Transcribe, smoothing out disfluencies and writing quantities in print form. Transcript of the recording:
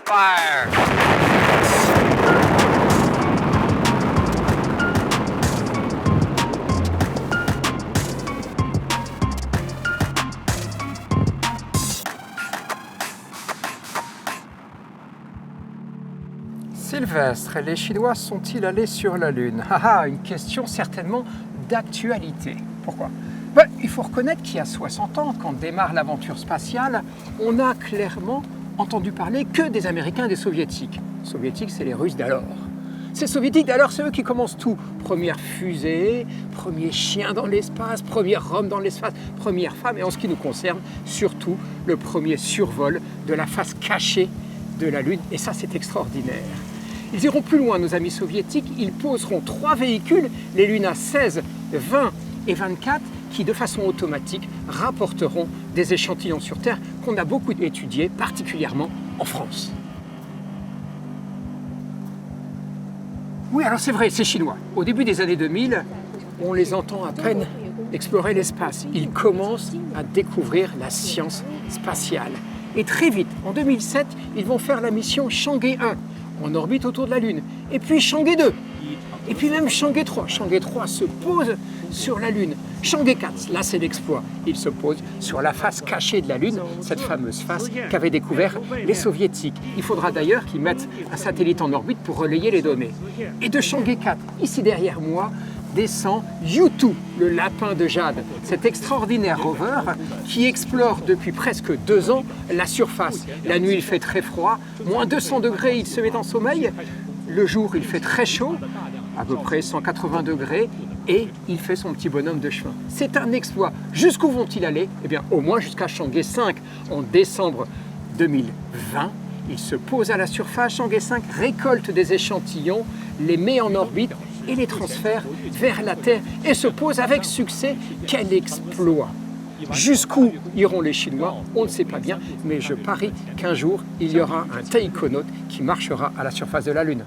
Fire! Sylvestre, les Chinois sont-ils allés sur la Lune? Ah, une question certainement d'actualité. Pourquoi? Il faut reconnaître qu'il y a 60 ans, quand démarre l'aventure spatiale, on n'a clairement entendu parler que des Américains et des Soviétiques. Les Soviétiques, c'est les Russes d'alors. Ces Soviétiques d'alors, c'est eux qui commencent tout. Première fusée, premier chien dans l'espace, premier homme dans l'espace, première femme, et en ce qui nous concerne, surtout le premier survol de la face cachée de la Lune, et ça, c'est extraordinaire. Ils iront plus loin, nos amis soviétiques, ils poseront 3 véhicules, les Luna 16, 20 et 24, qui de façon automatique rapporteront des échantillons sur Terre qu'on a beaucoup étudiés, particulièrement en France. Oui, alors c'est vrai, c'est chinois. Au début des années 2000, on les entend à peine explorer l'espace. Ils commencent à découvrir la science spatiale. Et très vite, en 2007, ils vont faire la mission Chang'e 1, en orbite autour de la Lune. Et puis Chang'e 2. Et puis même Chang'e 3. Chang'e 3 se pose sur la Lune. Chang'e 4, là c'est l'exploit. Il se pose sur la face cachée de la Lune, cette fameuse face qu'avaient découvert les Soviétiques. Il faudra d'ailleurs qu'ils mettent un satellite en orbite pour relayer les données. Et de Chang'e 4, ici derrière moi, descend Yutu, le lapin de jade, cet extraordinaire rover qui explore depuis presque 2 ans la surface. La nuit, il fait très froid, moins 200 degrés, il se met en sommeil. Le jour, il fait très chaud, à peu près 180 degrés, et il fait son petit bonhomme de chemin. C'est un exploit. Jusqu'où vont-ils aller? Eh bien, au moins jusqu'à Chang'e 5 en décembre 2020. Il se pose à la surface, Chang'e 5 récolte des échantillons, les met en orbite et les transfère vers la Terre et se pose avec succès. Quel exploit! Jusqu'où iront les Chinois? On ne sait pas bien, mais je parie qu'un jour, il y aura un taïkonaute qui marchera à la surface de la Lune.